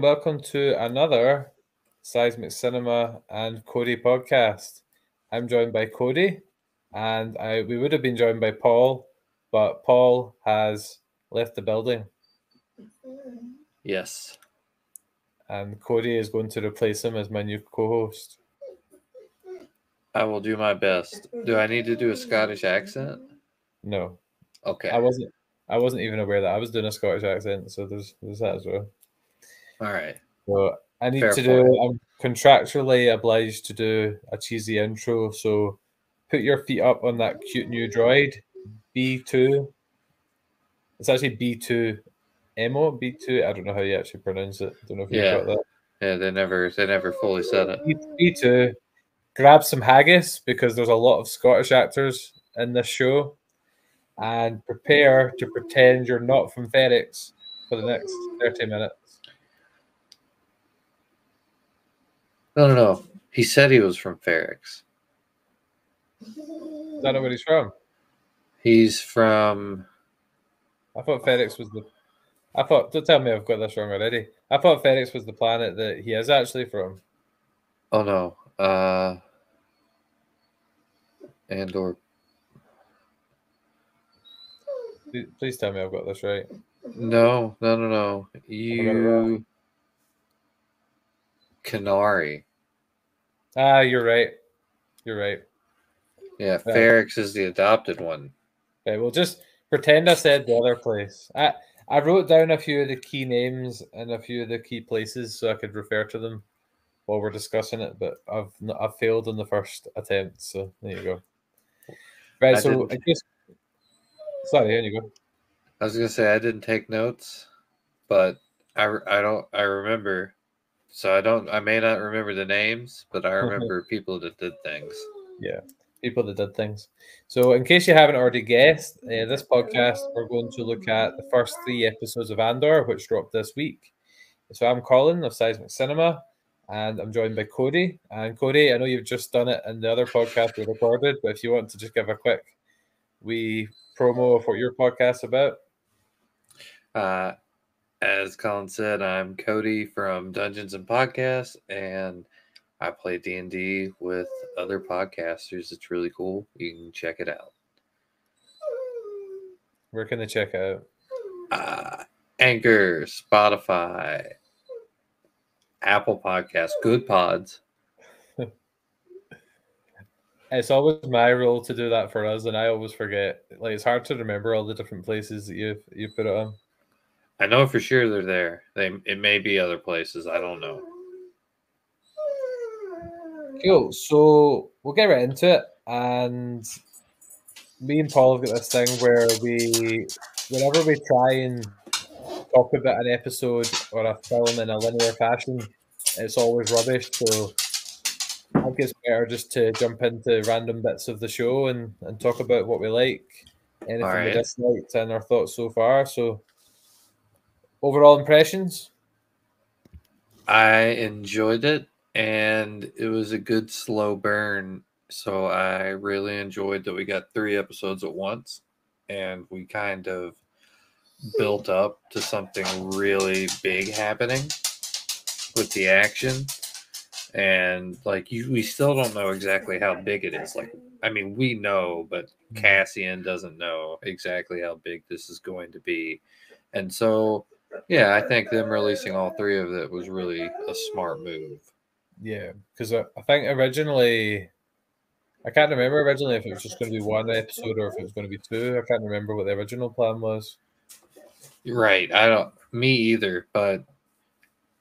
and welcome to another Seismic Cinema and Cody podcast. I'm joined by Cody, and we would have been joined by Paul, but Paul has left the building. Yes. And Cody is going to replace him as my new co-host. I will do my best. Do I need to do a Scottish accent? No. Okay. I wasn't even aware that I was doing a Scottish accent, so there's that as well. All right. So I need Fair to point. I'm contractually obliged to do a cheesy intro, so put your feet up on that cute new droid, B2. It's actually B2 Emo, B2. I don't know how you actually pronounce it. I don't know if you've got that. Yeah, they never fully said it. B2. Grab some haggis because there's a lot of Scottish actors in this show, and prepare to pretend you're not from Ferrex for the next 30 minutes. No. He said he was from Ferrex. Is that not where he's from? He's from... I thought Ferrex was the... don't tell me I've got this wrong already. I thought Ferrex was the planet that he is actually from. Oh, no. Andor. Please tell me I've got this right. No. You... Canary. You're right. Yeah, Ferrex is the adopted one. Okay, well, just pretend I said the other place. I wrote down a few of the key names and a few of the key places so I could refer to them while we're discussing it, but I've failed on the first attempt, so there you go. Right, sorry, here you go. I was gonna say I didn't take notes, but I remember. So I may not remember the names, but I remember people that did things. Yeah, people that did things. So in case you haven't already guessed, this podcast, we're going to look at the first 3 episodes of Andor, which dropped this week. So I'm Colin of Seismic Cinema, and I'm joined by Cody. And Cody, I know you've just done it in the other podcast we recorded, but if you want to just give a quick promo of what your podcast's about. As Colin said, I'm Cody from Dungeons and Podcasts, and I play D&D with other podcasters. It's really cool. You can check it out. Where can they check it out? Anchor, Spotify, Apple Podcasts, Good Pods. It's always my role to do that for us, and I always forget. Like, it's hard to remember all the different places that you put it on. I know for sure they're there. It may be other places. I don't know. Cool. So we'll get right into it. And me and Paul have got this thing where whenever we try and talk about an episode or a film in a linear fashion, it's always rubbish. So I think it's better just to jump into random bits of the show and talk about what we like, anything we disliked, and our thoughts so far. So overall impressions? I enjoyed it, and it was a good slow burn. So I really enjoyed that we got 3 episodes at once, and we kind of built up to something really big happening with the action. And we still don't know exactly how big it is. We know, but Cassian doesn't know exactly how big this is going to be. And so, yeah, I think them releasing all 3 of it was really a smart move. Yeah, because I think originally, I can't remember originally if it was just going to be 1 episode or if it was going to be 2. I can't remember what the original plan was. Right. Me either, but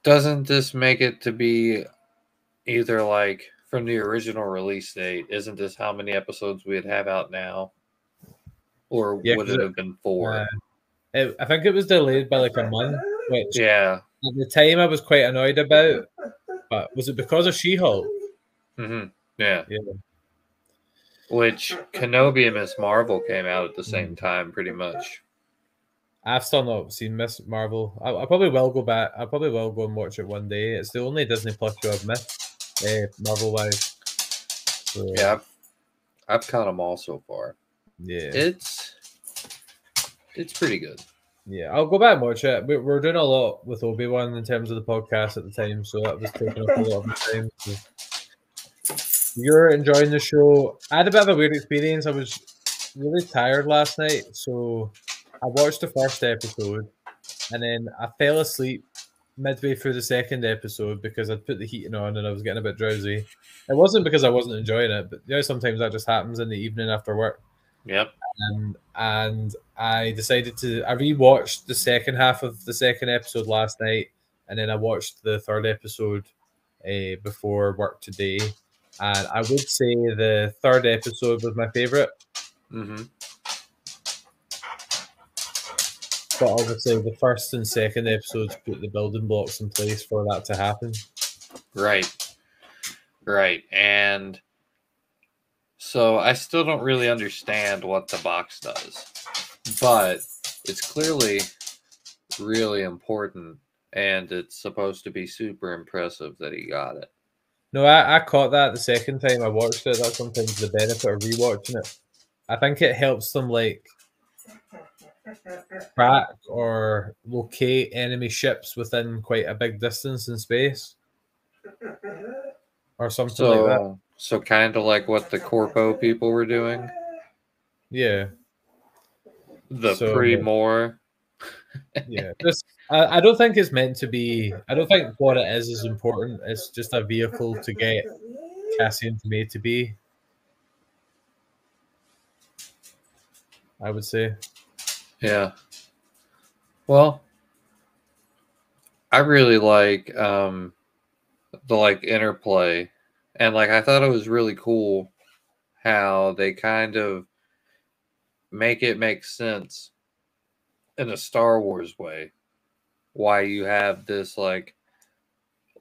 doesn't this make it to be either from the original release date? Isn't this how many episodes we'd have out now? Or would it have been 4? I think it was delayed by a month, which at the time I was quite annoyed about. But was it because of She-Hulk? Mm-hmm. Yeah. Which Kenobi and Miss Marvel came out at the same time, pretty much. I've still not seen Miss Marvel. I probably will go back. I probably will go and watch it one day. It's the only Disney Plus show I've missed, Marvel-wise. So, yeah, I've caught them all so far. Yeah, it's pretty good. Yeah, I'll go back and watch it. We're doing a lot with Obi-Wan in terms of the podcast at the time, so that was taking up a lot of my time. So you're enjoying the show. I had a bit of a weird experience. I was really tired last night, so I watched the first episode and then I fell asleep midway through the second episode because I'd put the heating on and I was getting a bit drowsy. It wasn't because I wasn't enjoying it, but sometimes that just happens in the evening after work. Yep. And I decided to. I rewatched the second half of the second episode last night, and then I watched the third episode before work today. And I would say the third episode was my favorite, Mm-hmm. but obviously the first and second episodes put the building blocks in place for that to happen. Right. Right. And so I still don't really understand what the box does, but it's clearly really important, and it's supposed to be super impressive that he got it. No, I caught that the second time I watched it. That's sometimes the benefit of rewatching it. I think it helps them like track or locate enemy ships within quite a big distance in space, or something like that. So kind of like what the Corpo people were doing, Yeah. the So pre-More. yeah, just I don't think it's meant to be. I don't think what it is important. It's just a vehicle to get Cassian from A to B. I would say. Yeah. Well, I really like the like interplay, and like I thought it was really cool how they kind of make it make sense in a Star Wars way why you have this like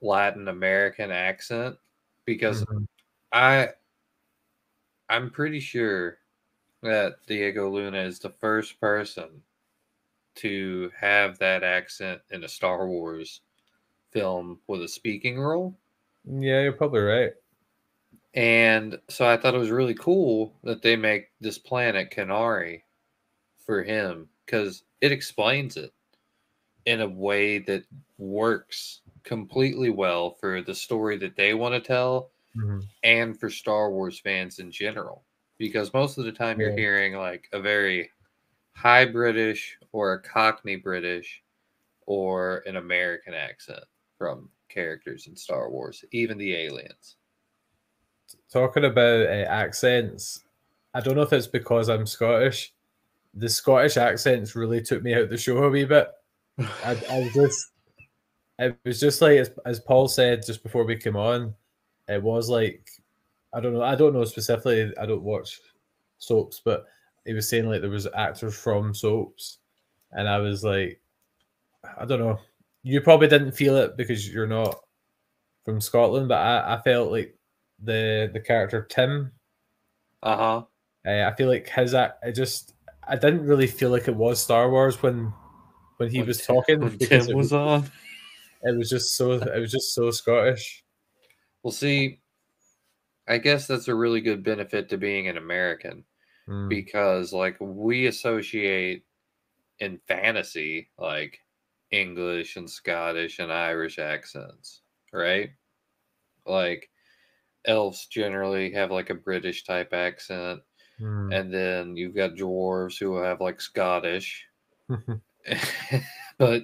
Latin American accent, because Mhm. I I'm pretty sure that Diego Luna is the first person to have that accent in a Star Wars film with a speaking role. Yeah, you're probably right. And so I thought it was really cool that they make this planet Canary for him, because it explains it in a way that works completely well for the story that they want to tell Mhm. and for Star Wars fans in general. Because most of the time you're Yeah. hearing like a very high British or a Cockney British or an American accent from characters in Star Wars, even the aliens. Talking about accents, I don't know if it's because I'm Scottish. The Scottish accents really took me out the show a wee bit. I was just, it was just like as Paul said just before we came on, it was like I don't know specifically. I don't watch soaps, but he was saying like there was actors from soaps, and I was like, I don't know. You probably didn't feel it because you're not from Scotland, but I felt like the character Tim. Uh-huh. I feel like his act. I didn't really feel like it was Star Wars when he was talking When because Tim was on. it was just so Scottish. Well, see, I guess that's a really good benefit to being an American, Mm, because like we associate in fantasy like English and Scottish and Irish accents, right? Like elves generally have like a British type accent, mm. and then you've got dwarves who have like Scottish. but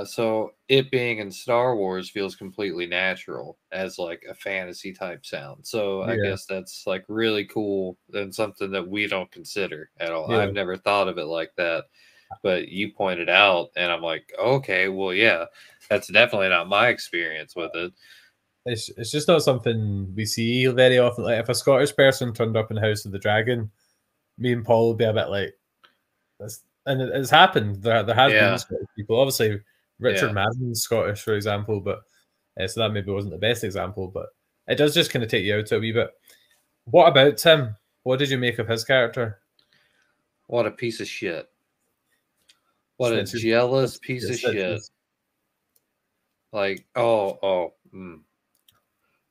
so it being in Star Wars feels completely natural as like a fantasy type sound. So I Yeah, guess that's like really cool and something that we don't consider at all. yeah. I've never thought of it like that, but you pointed out, and I'm like, okay, well, yeah, that's definitely not my experience with it. It's just not something we see very often. Like if a Scottish person turned up in House of the Dragon, me and Paul would be a bit like this, and it's happened. There has been Yeah, Scottish people. Obviously, Richard yeah. Madden's Scottish, for example, but so that maybe wasn't the best example. But it does just kind of take you out a wee bit. What about Tim? What did you make of his character? What a piece of shit. What a Snitches, jealous piece of shit. snitches. Like,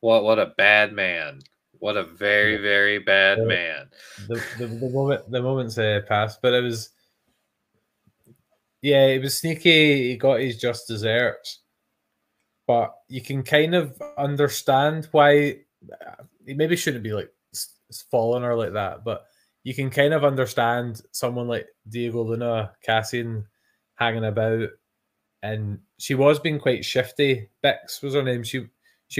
what a bad man. What a very, Yeah. very bad The, man. the moment's passed, but it was. Yeah, it was sneaky. He got his just desserts, but you can kind of understand why he maybe shouldn't be like fallen or like that. But you can kind of understand someone like Diego Luna, Cassian, hanging about, and she was being quite shifty. Bix was her name. She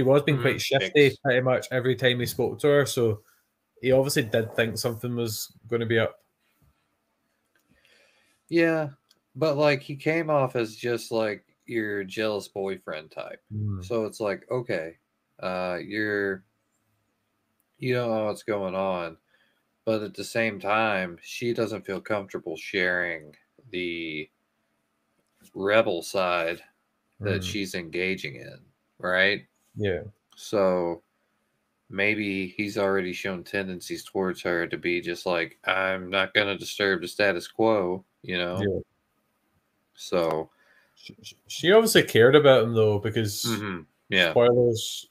was being quite shifty pretty much every time he spoke to her. So he obviously did think something was going to be up. Yeah, but like he came off as just like your jealous boyfriend type. So it's like, okay, you don't know what's going on, but at the same time, she doesn't feel comfortable sharing the rebel side that she's engaging in, right? Yeah. So maybe he's already shown tendencies towards her to be just like, I'm not going to disturb the status quo, you know? Yeah. So she obviously cared about him though, because yeah, spoilers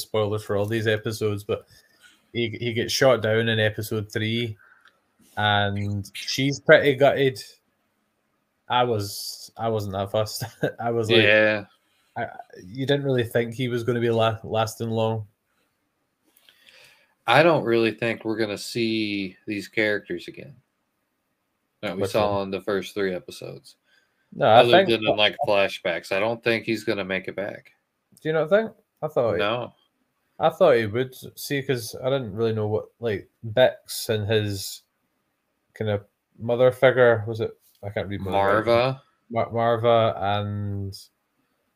for all these episodes, but he gets shot down in episode 3, and she's pretty gutted. I wasn't that fussed. I was like, yeah. You didn't really think he was going to be lasting long. I don't really think we're going to see these characters again that we saw in the first 3 episodes. No, other than in like flashbacks. I don't think he's going to make it back. Do you not think? I thought he would. See, because I didn't really know what, like, Bix and his kind of mother figure, was it? I can't read Marva. Marva and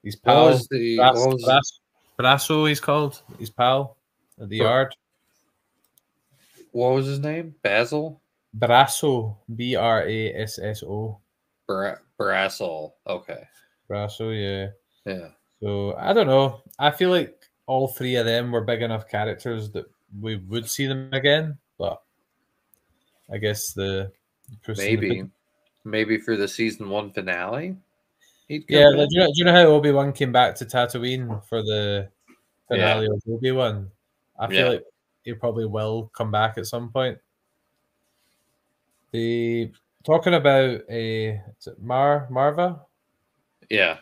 his pal. Brasso, he's called. His pal at the yard. What was his name? Basil? Brasso. Brasso. Brassel. Okay. Brasso, yeah. Yeah. So, I don't know. I feel like all 3 of them were big enough characters that we would see them again, but I guess maybe for the season 1 finale. Yeah, like, do you know how Obi-Wan came back to Tatooine for the finale of Obi-Wan? I feel like he probably will come back at some point. Talking about is it Marva? Yeah.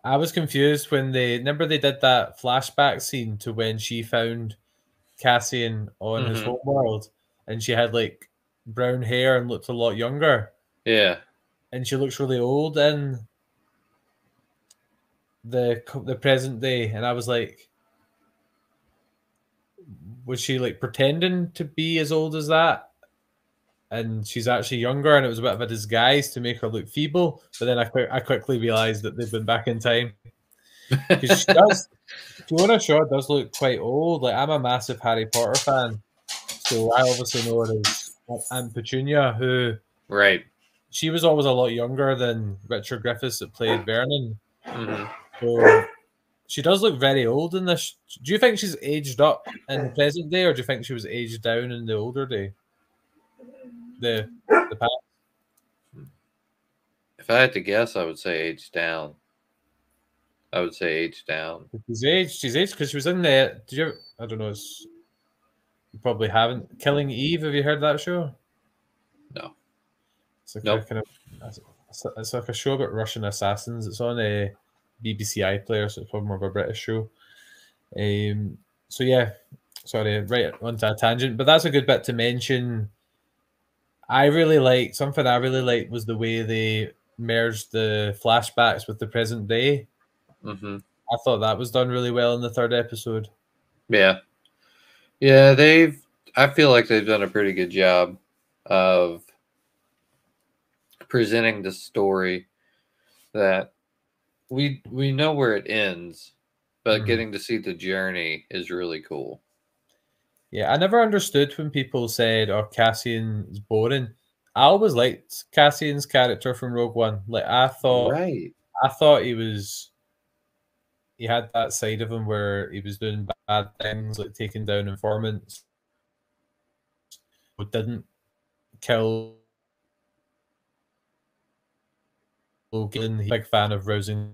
I was confused when they did that flashback scene to when she found Cassian on his homeworld, and she had like brown hair and looked a lot younger. Yeah. And she looks really old in the present day, and I was like, was she like pretending to be as old as that? And she's actually younger, and it was a bit of a disguise to make her look feeble. But then I quickly realized that they've been back in time, because she does. Fiona Shaw does look quite old. Like, I'm a massive Harry Potter fan, so I obviously know her as Aunt Petunia, who she was always a lot younger than Richard Griffiths that played Vernon. So she does look very old in this. Do you think she's aged up in the present day, or do you think she was aged down in the older day? The past? If I had to guess, I would say aged down. She's aged because she was in the. Did you? I don't know. You probably haven't. Killing Eve. Have you heard that show? No. It's like a kind of. It's like a show about Russian assassins. It's on a BBC iPlayer, so it's probably more of a British show. So yeah, sorry, right onto a tangent, but that's a good bit to mention. Something I really liked was the way they merged the flashbacks with the present day. I thought that was done really well in the 3rd episode. Yeah, I feel like they've done a pretty good job of presenting the story that we know where it ends, but getting to see the journey is really cool. Yeah, I never understood when people said, "Oh, Cassian's boring." I always liked Cassian's character from Rogue One. Like, I thought he had that side of him where he was doing bad things, like taking down informants, but didn't kill. Logan, he's a big fan of rousing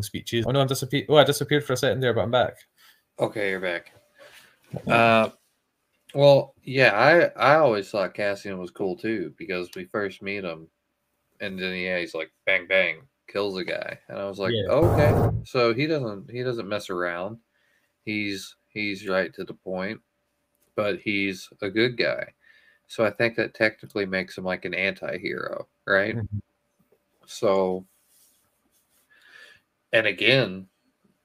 speeches. Oh no, I disappeared for a second there, but I'm back. Okay, you're back. Well, yeah, I always thought Cassian was cool too because we first meet him, and then he's like bang bang kills a guy, and I was like, Yeah. okay, so he doesn't mess around. He's right to the point, but he's a good guy. So I think that technically makes him like an anti-hero, right? Mhm. So, and again,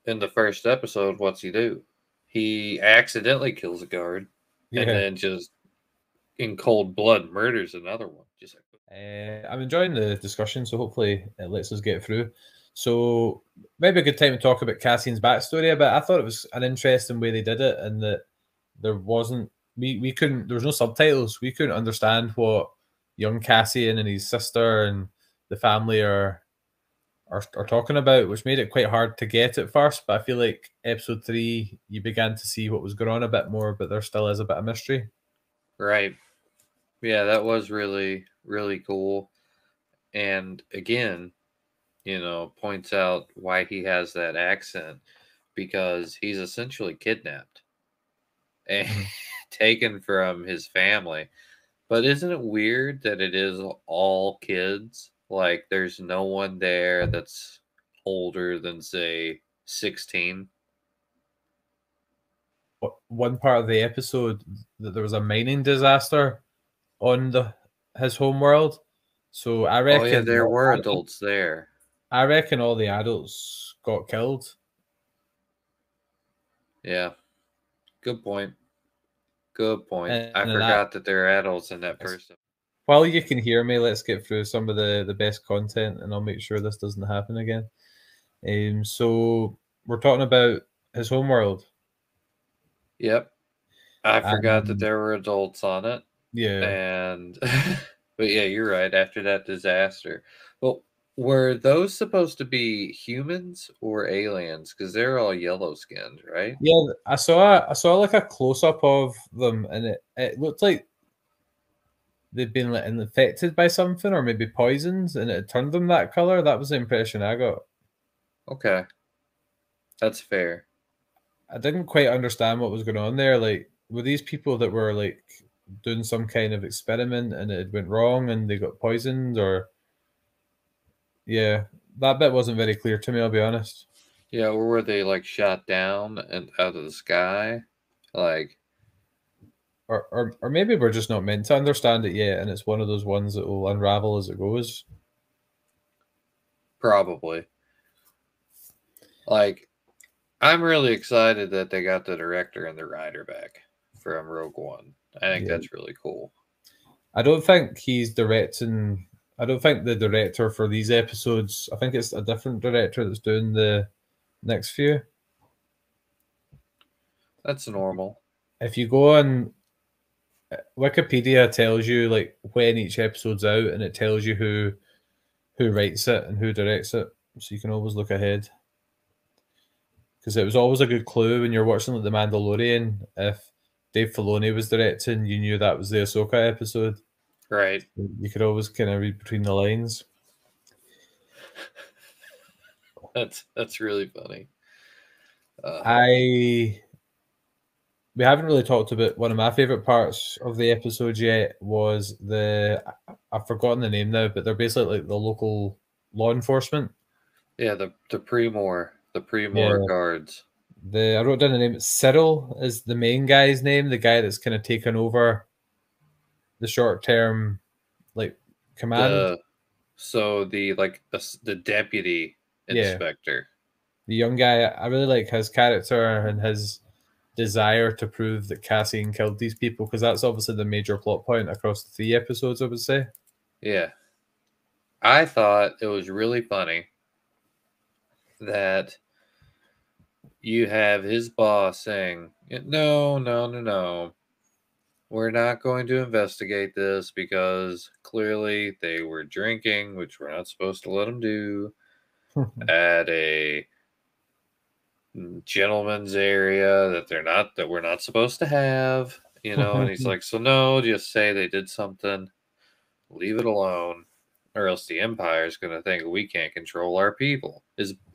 in the first episode, what's he do? He accidentally kills a guard and Yeah. then just in cold blood murders another one. Just like, I'm enjoying the discussion, so hopefully it lets us get through. So maybe a good time to talk about Cassian's backstory a bit. I thought it was an interesting way they did it, and that there wasn't we couldn't there was no subtitles. We couldn't understand what young Cassian and his sister and the family are talking about, which made it quite hard to get at first. But I feel like episode 3 you began to see what was going on a bit more, but there still is a bit of mystery. right. Yeah, that was really, really cool. And again, points out why he has that accent because he's essentially kidnapped and Mhm. taken from his family. But isn't it weird that it is all kids? Like, there's no one there that's older than, say, 16. One part of the episode that there was a mining disaster on the his home world. So Oh, yeah, there were adults there. I reckon all the adults got killed. Yeah, good point. Good point. And I in that, forgot that there are adults in that first. while you can hear me, let's get through some of the best content, and I'll make sure this doesn't happen again. So we're talking about his homeworld. Yep, I forgot that And there were adults on it. yeah, And, but yeah, you're right. After that disaster. Well, were those supposed to be humans or aliens? Because they're all yellow skinned, right? yeah, I saw like a close up of them, and it looked like they'd been like infected by something or maybe poisons, and it had turned them that color. That was the impression I got. Okay, that's fair. I didn't quite understand what was going on there. Like, were these people that were like doing some kind of experiment and it went wrong and they got poisoned, or yeah, that bit wasn't very clear to me. I'll be honest. Yeah, or were they like shot down and out of the sky? Like, Or maybe we're just not meant to understand it yet, and it's one of those ones that will unravel as it goes. probably. Like, I'm really excited that they got the director and the writer back from Rogue One. I think Yeah, that's really cool. I don't think he's directing. I don't think the director for these episodes. I think it's a different director that's doing the next few. That's normal. If you go on Wikipedia, tells you like when each episode's out, and it tells you who writes it and who directs it, so you can always look ahead. Because it was always a good clue when you're watching like The Mandalorian. If Dave Filoni was directing, you knew that was the Ahsoka episode. Right. You could always kind of read between the lines. That's really funny. I We haven't really talked about one of my favorite parts of the episode yet. Was I've forgotten the name now, but they're basically like the local law enforcement. Yeah, the Pre-More Yeah, guards. I wrote down the name. Cyril is the main guy's name, the guy that's kind of taken over the short term like command. The so the like the deputy Yeah, inspector. the young guy. I really like his character and his desire to prove that Cassian killed these people, because that's obviously the major plot point across the 3 episodes, I would say. Yeah, I thought it was really funny that you have his boss saying, "No, no, no, no. We're not going to investigate this because clearly they were drinking, which we're not supposed to let them do at a gentleman's area that we're not supposed to have." And he's like, "So no, just say they did something, leave it alone, or else the empire is going to think we can't control our people."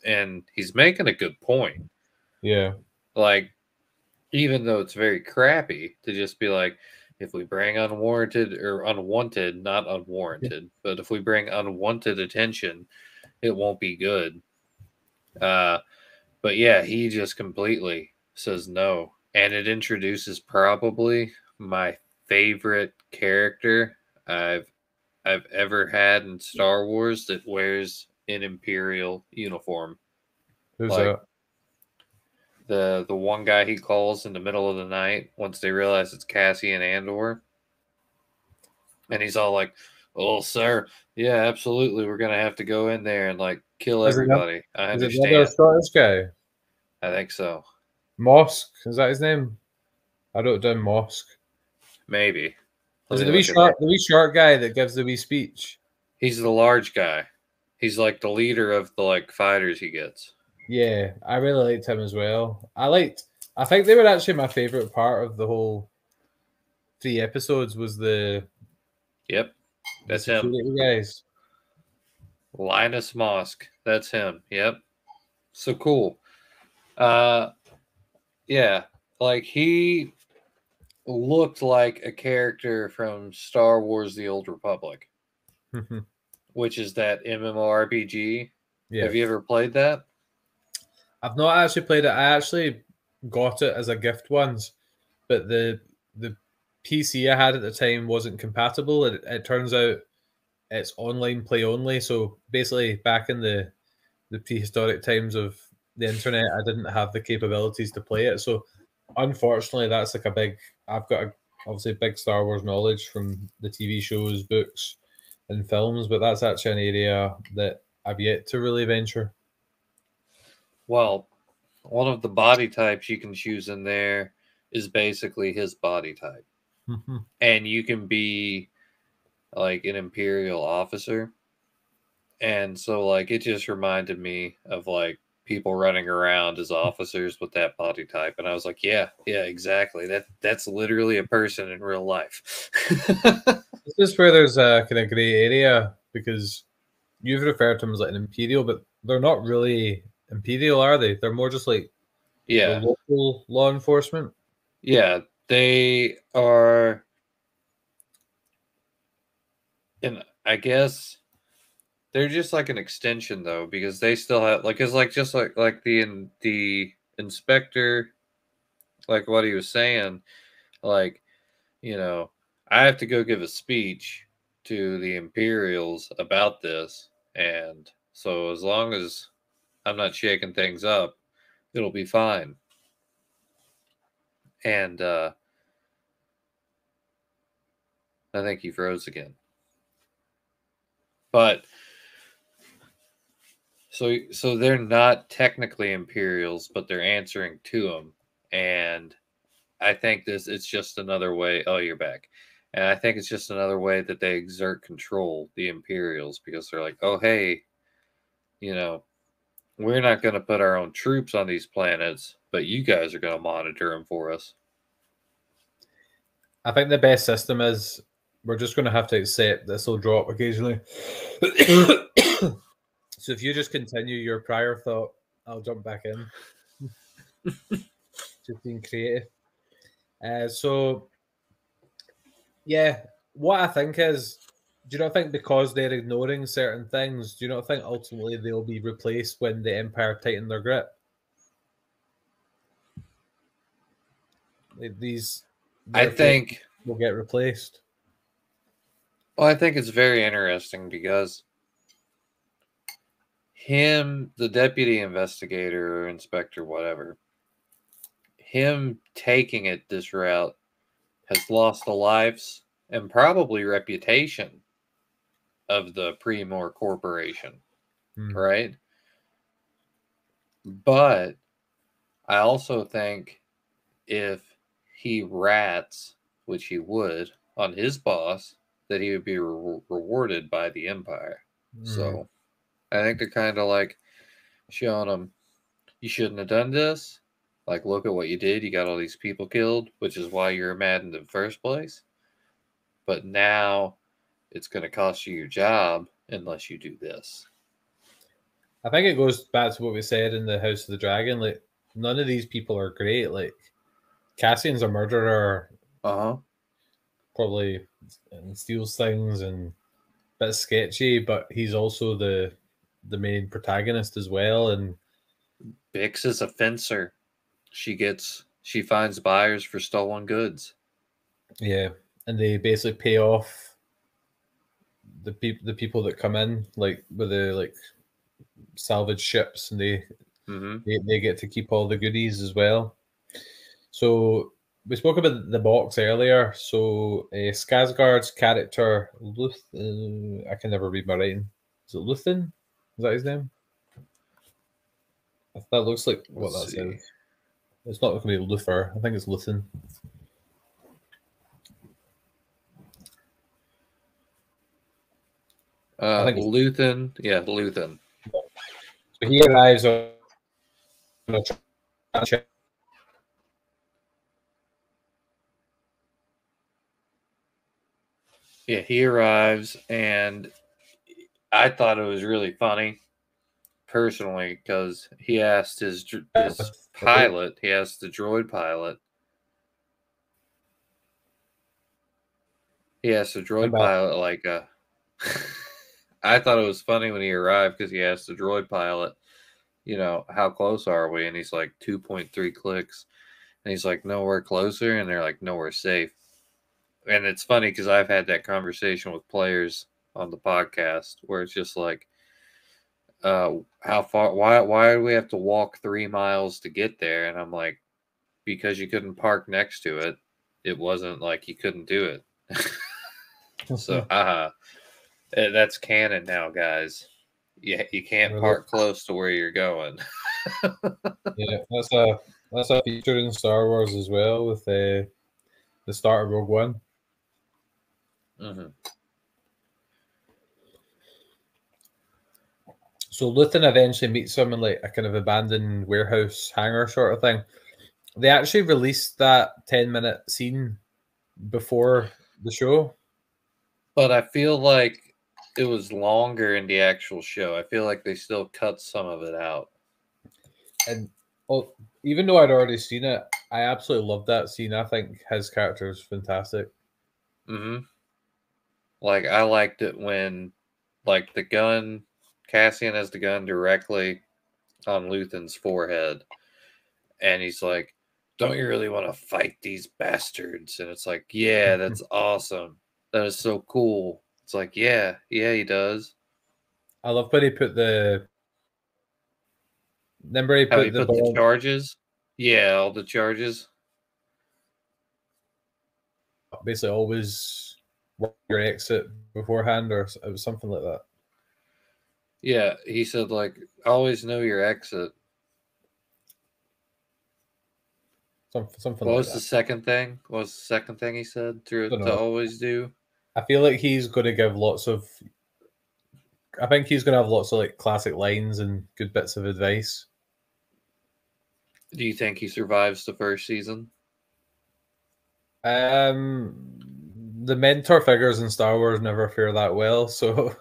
And he's making a good point. Yeah. Like, even though it's very crappy to just be like, if we bring unwarranted or unwanted, not unwarranted, but if we bring unwanted attention, it won't be good. But yeah, he just completely says no. And it introduces probably my favorite character I've ever had in Star Wars that wears an Imperial uniform. Who's Like that? the one guy he calls in the middle of the night once they realize it's Cassie and Andor. And he's all like, "Oh, sir, yeah, absolutely. We're gonna have to go in there and like kill Is it the, everybody. I is it the other understand. Scottish guy? I think so. Mosk? Is that his name? I wrote down Mosk. Maybe. Let Is it me look at it. the wee short guy that gives the wee speech? He's the large guy. He's like the leader of the like fighters he gets. Yeah, I really liked him as well. I think they were actually my favorite part of the whole 3 episodes was Yep, the that's him. security guys. Linus Mosk. That's him. Yep. So cool. Uh yeah, like he looked like a character from Star Wars The Old Republic, which is that MMORPG. Yeah. Have you ever played that? I've not actually played it. I actually got it as a gift once, but the PC I had at the time wasn't compatible. It turns out it's online play only. So basically, back in the prehistoric times of the internet, I didn't have the capabilities to play it. So unfortunately, that's like a big. I've got obviously big Star Wars knowledge from the TV shows, books, and films, but that's actually an area that I've yet to really venture. Well, one of the body types you can choose in there is basically his body type. And you can be like an Imperial officer. And so, like, it just reminded me of like people running around as officers with that body type. And I was like, yeah, exactly. That's literally a person in real life. This is where there's a kind of grey area because you've referred to them as like an imperial, but they're not really imperial, are they? They're more just like the Yeah. local law enforcement. Yeah. They are. And I guess they're just like an extension though, because they still have like it's like just like the inspector, like what he was saying, like, you know, I have to go give a speech to the Imperials about this, and so as long as I'm not shaking things up, it'll be fine. And I think he froze again. But so they're not technically Imperials, but they're answering to them, and I think it's just another way. Oh, you're back. And I think it's just another way that they exert control, the Imperials, because they're like, oh, hey, you know, we're not going to put our own troops on these planets, but you guys are going to monitor them for us. I think the best system is we're just going to have to accept this will drop occasionally. So if you just continue your prior thought, I'll jump back in. Just being creative. So yeah, what I think is, do you not think because they're ignoring certain things, do you not think ultimately they'll be replaced when the Empire tighten their grip? Like I their place think, will get replaced. well, I think it's very interesting because him, the deputy investigator or inspector, whatever, him taking it this route has lost the lives and probably reputation of the Premor Corporation, right? But I also think if he rats, which he would, on his boss, that he would be rewarded by the Empire. So I think they're kind of like showing him, you shouldn't have done this. Like, look at what you did. You got all these people killed, which is why you're mad in the first place. But now it's going to cost you your job unless you do this. I think it goes back to what we said in the House of the Dragon. Like, none of these people are great. Like, Cassian's a murderer, Uh-huh. probably, and steals things and a bit sketchy, but he's also the main protagonist as well. And Bix is a fencer. She finds buyers for stolen goods. yeah, and they basically pay off the people that come in, like with the like salvage ships, and Mm-hmm. they get to keep all the goodies as well. So we spoke about the box earlier. So Skarsgård's character Luth, I can never read my writing. Is it Luthen? Is that his name? That looks like what Let's that see. says. It's not going to be Luther. I think it's Luthen. I think it's, Luthen. Yeah, Luthen. so he arrives on a ship. Yeah, he arrives, and I thought it was really funny, personally, because he asked his pilot, he asked the droid pilot, like, I thought it was funny when he arrived because he asked the droid pilot, how close are we? And he's like 2.3 clicks. And he's like, nowhere closer. And they're like, nowhere safe. And it's funny because I've had that conversation with players on the podcast where it's just like, how far, why do we have to walk 3 miles to get there? And I'm like, because you couldn't park next to it. It wasn't like you couldn't do it. So, that's canon now, guys. Yeah, you can't park close to where you're going. Yeah, that's a feature in Star Wars as well with the start of Rogue One. Mm-hmm. So Luthen eventually meets him in like a kind of abandoned warehouse hangar sort of thing. They actually released that 10-minute scene before the show. But I feel like it was longer in the actual show. I feel like they still cut some of it out. And even though I'd already seen it, I absolutely loved that scene. I think his character is fantastic. Mm-hmm. Like, I liked it when, like, Cassian has the gun directly on Luthen's forehead. And he's like, don't you really want to fight these bastards? And it's like, yeah, that's awesome. That is so cool. It's like, yeah, he does. I love when he put the. Remember he How he put the put the ball. charges? Yeah, all the charges. Basically, always work your exit beforehand, or it was something like that. Yeah, he said, like, always know your exit. Something What like was the that. second thing? What was the second thing he said to always do? I feel like he's going to give lots of. I think he's going to have lots of like classic lines and good bits of advice. Do you think he survives the first season? The mentor figures in Star Wars never fare that well, so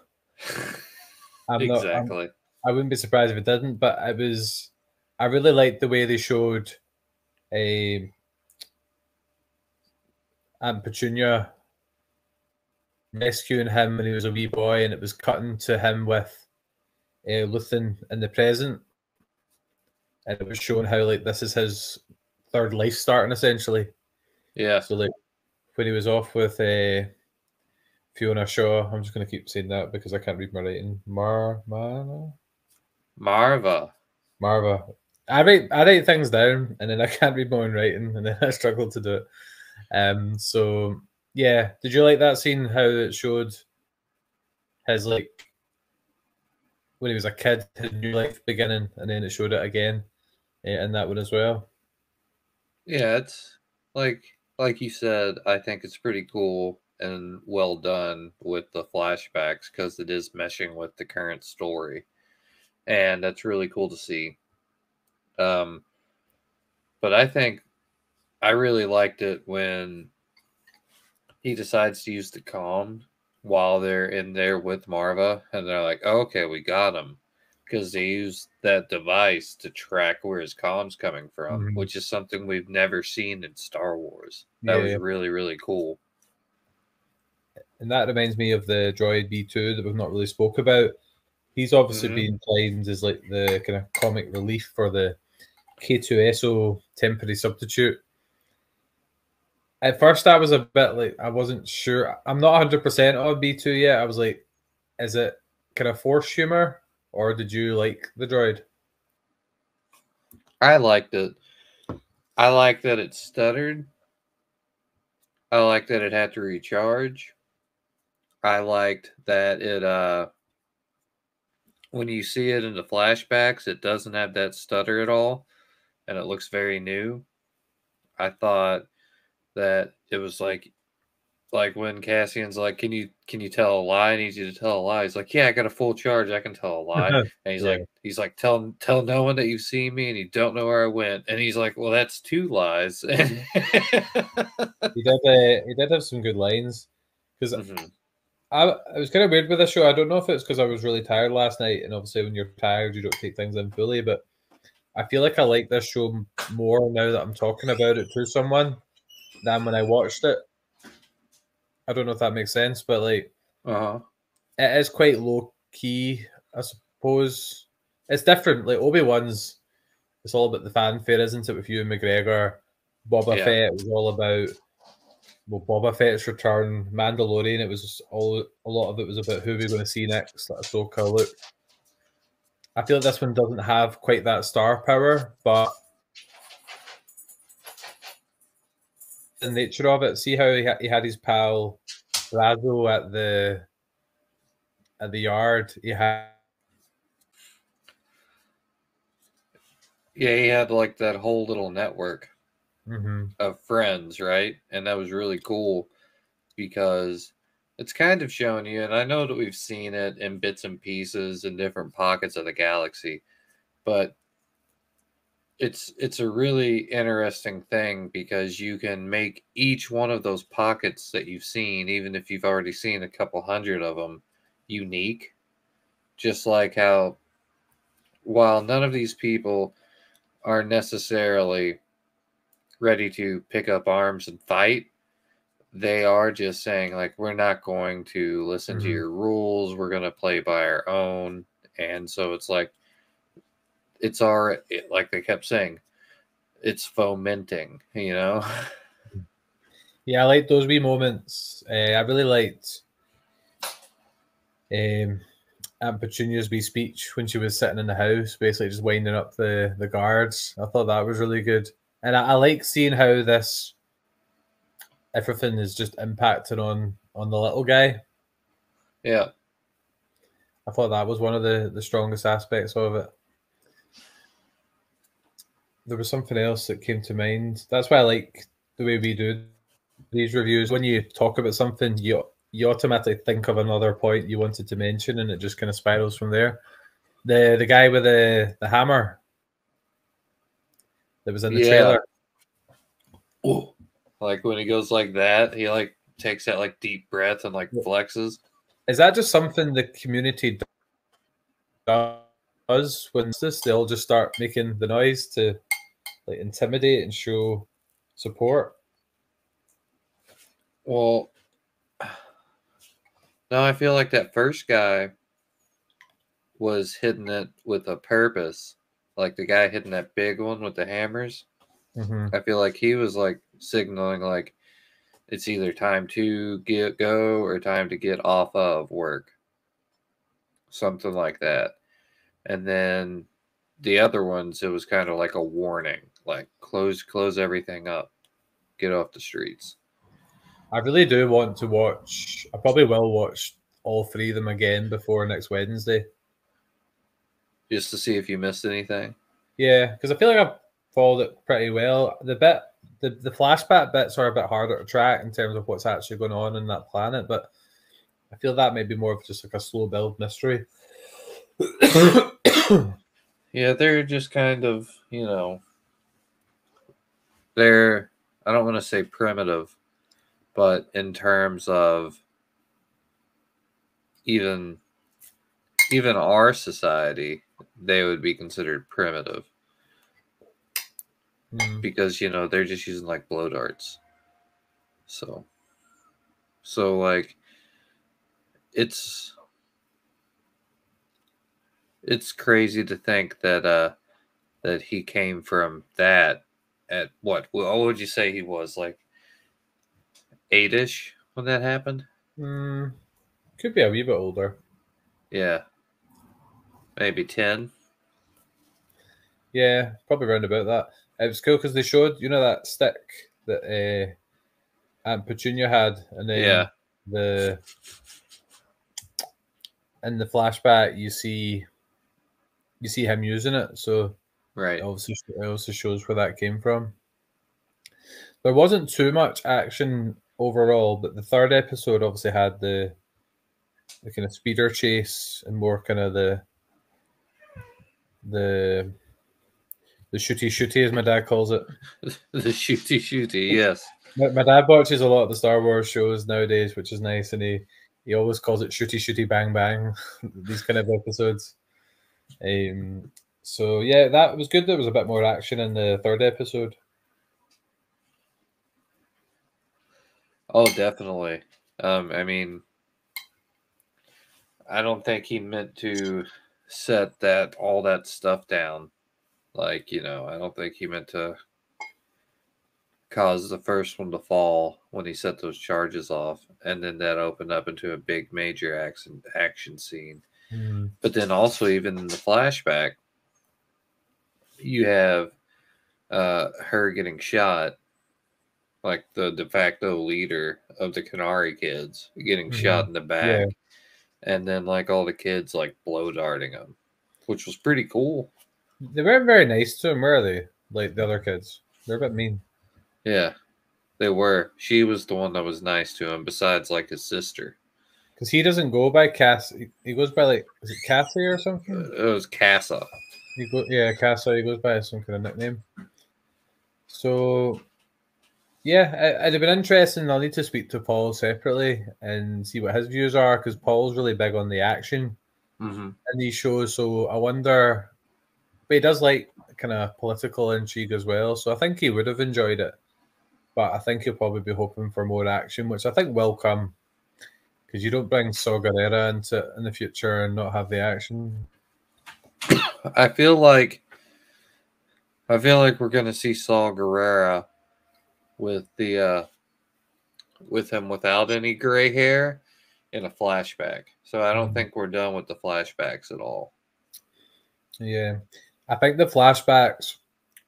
I'm not. Exactly. I wouldn't be surprised if it didn't. But it was. I really liked the way they showed a Aunt Petunia rescuing him when he was a wee boy, and it was cutting to him with Luthen in the present, and it was showing how like this is his third life starting essentially. Yeah. So like when he was off with Fiona Shaw, I'm just going to keep saying that because I can't read my writing. Marva. Marva. I write things down and then I can't read my own writing and then I struggle to do it. So yeah, did you like that scene? How it showed his like when he was a kid, his new life beginning, and then it showed it again in that one as well. Yeah, it's like you said, I think it's pretty cool and well done with the flashbacks because it is meshing with the current story. And that's really cool to see. Um, but I think I really liked it when he decides to use the calm while they're in there with Marva, and they're like, oh, "Okay, we got him," because they use that device to track where his comms coming from, Mhm. which is something we've never seen in Star Wars. That was Yeah, really, really cool. and that reminds me of the droid B2 that we've not really spoke about. He's obviously Mhm. been claimed as like the kind of comic relief for the K2SO temporary substitute. At first, I was a bit like, I wasn't sure. I'm not 100% on B2 yet. I was like, is it kind of force humor, or did you like the droid? I liked it. I like that it stuttered. I like that it had to recharge. I liked that it when you see it in the flashbacks, it doesn't have that stutter at all, and it looks very new. I thought that it was like when Cassian's like, can you tell a lie? I need you to tell a lie. He's like, yeah, I got a full charge. I can tell a lie. And Yeah, he's like, tell no one that you've seen me and you don't know where I went. And he's like, well, that's two lies. he did have some good lines because Mhm. I was kind of weird with this show. I don't know if it's because I was really tired last night, and obviously when you're tired, you don't take things in fully. But I feel like I like this show more now that I'm talking about it to someone than when I watched it. I don't know if that makes sense, but like Uh-huh. it is quite low key, I suppose. It's different. Like Obi-Wan's, it's all about the fanfare, isn't it? With Ewan McGregor, Boba Yeah. Fett was all about Boba Fett's return. Mandalorian, it was all a lot of it was about who we're going to see next, like Ahsoka, Luke. I feel like this one doesn't have quite that star power, but the nature of it. See how he had his pal Brazo at the yard. He had Yeah, he had like that whole little network mm-hmm. of friends, right? And that was really cool because it's kind of showing you, and I know that we've seen it in bits and pieces in different pockets of the galaxy, but it's a really interesting thing because you can make each one of those pockets that you've seen, even if you've already seen a couple hundred of them, unique. Just like how, while none of these people are necessarily ready to pick up arms and fight, they are just saying, like, we're not going to listen to Mm-hmm. your rules, we're going to play by our own. And so it's like, like they kept saying, it's fomenting, you know? Yeah, I liked those wee moments. I really liked Aunt Petunia's wee speech when she was sitting in the house, basically just winding up the guards. I thought that was really good, and I like seeing how this everything is just impacting on the little guy. Yeah. I thought that was one of the strongest aspects of it. There was something else that came to mind. That's why I like the way we do these reviews. When you talk about something, you automatically think of another point you wanted to mention, and it just kind of spirals from there. The guy with the hammer that was in the Yeah. trailer. Ooh. Like when he goes like that, he like takes that like deep breath and like flexes. Is that just something the community does when this? They all just start making the noise to like intimidate and show support. Well, no, I feel like that first guy was hitting it with a purpose. Like the guy hitting that big one with the hammers. Mm-hmm. I feel like he was like signaling like it's either time to go or time to get off of work. Something like that. And then the other ones, it was kind of like a warning, like close everything up, get off the streets. I really do want to watch. I probably will watch all three of them again before next Wednesday. Just to see if you missed anything. Yeah, because I feel like I've followed it pretty well. The flashback bits are a bit harder to track in terms of what's actually going on in that planet, but I feel that may be more of just like a slow build mystery. Yeah, they're just kind of, they're, I don't want to say primitive, but in terms of even our society, they would be considered primitive because they're just using like blow darts. So like it's crazy to think that that he came from that at what would you say he was, like 8-ish when that happened? Could be a wee bit older. Yeah, maybe 10. Yeah, probably around about that. It was cool because they showed, that stick that Aunt Petunia had, and then Yeah. in the flashback you see him using it. So Right. it also shows where that came from. There wasn't too much action overall, but the third episode obviously had the kind of speeder chase and more kind of the shooty as my dad calls it. The shooty, yes. My dad watches a lot of the Star Wars shows nowadays, which is nice, and he always calls it shooty bang bang. These kind of episodes. So yeah, that was good. There was a bit more action in the third episode. Oh, definitely. I mean, I don't think he meant to set all that stuff down. Like, I don't think he meant to cause the first one to fall when he set those charges off, and then that opened up into a big major action scene. But then also, even in the flashback, you have her getting shot, like the de facto leader of the Canary kids getting shot in the back, and then like all the kids like blow darting him, which was pretty cool. They weren't very nice to him, were they? Like the other kids, they're a bit mean. Yeah, they were. She was the one that was nice to him, besides like his sister. Because he doesn't go by Cass. He goes by, like, is it Cassie or something? It was Casa. Casa. He goes by some kind of nickname. So yeah, it'd have been interesting. I'll need to speak to Paul separately and see what his views are, because Paul's really big on the action in these shows. So I wonder, but he does like kind of political intrigue as well. So I think he would have enjoyed it, but I think he'll probably be hoping for more action, which I think will come, because you don't bring Saw Gerrera into it in the future and not have the action. I feel like we're gonna see Saw Gerrera with him without any gray hair in a flashback. So I don't think we're done with the flashbacks at all. Yeah, I think the flashbacks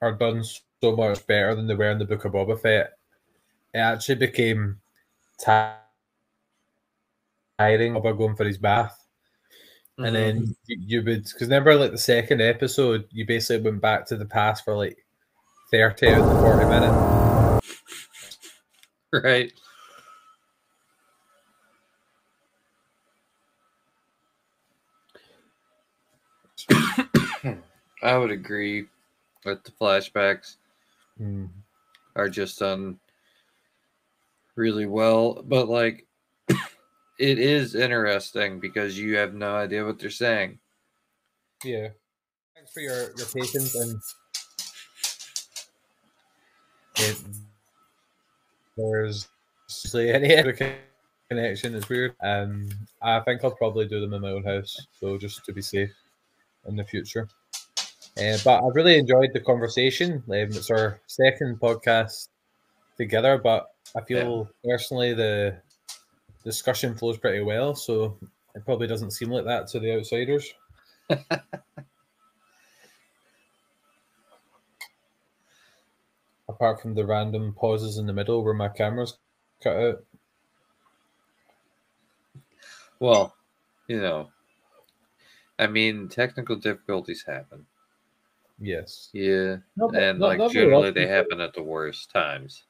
are done so much better than they were in the Book of Boba Fett. It actually became tiring about going for his bath. And then you would, because remember, like the second episode, you basically went back to the past for like 30 out of the 40 minutes. Right. I would agree that the flashbacks are just done really well, but like it is interesting because you have no idea what they're saying. Yeah. Thanks for your patience, and there's any connection. It's weird. I think I'll probably do them in my own house, so just to be safe in the future. But I've really enjoyed the conversation. It's our second podcast together, but I feel personally the discussion flows pretty well, so it probably doesn't seem like that to the outsiders. Apart from the random pauses in the middle where my camera's cut out. Well, I mean, technical difficulties happen. Yes. Yeah. And generally they happen at the worst times.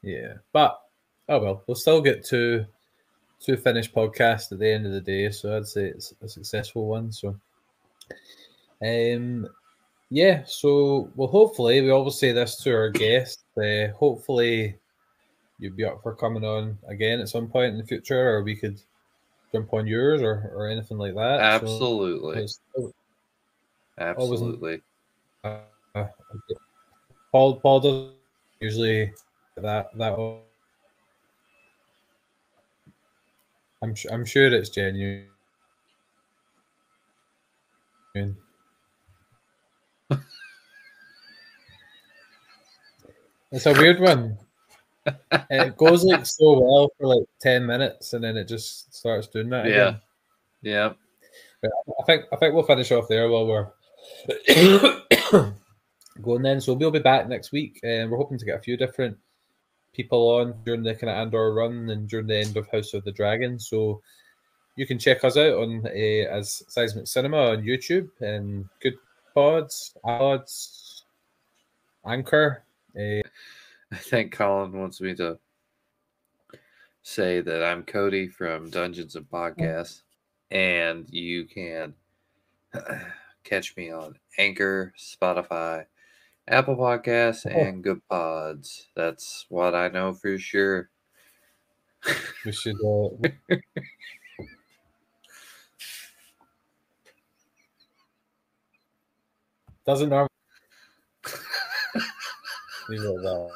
Yeah. But oh well, we'll still get two finished podcasts at the end of the day, so I'd say it's a successful one. So yeah, so well, hopefully we always say this to our guests. Hopefully you'd be up for coming on again at some point in the future, or we could jump on yours or anything like that. Absolutely. So Absolutely. Uh, Paul does usually that. I'm sure it's genuine. It's a weird one. It goes like so well for like 10 minutes, and then it just starts doing that Yeah. again. Yeah. But I think we'll finish off there while we're going then. So we'll be back next week, and we're hoping to get a few different people on during the kind of Andor run and during the end of House of the Dragon. So you can check us out on as Seismic Cinema on YouTube and Good Pods, Anchor. I think Colin wants me to say that I'm Cody from Dungeons and Podcasts, and you can catch me on Anchor, Spotify, Apple Podcasts, and Good Pods. That's what I know for sure. We should. Doesn't normally leave it at that.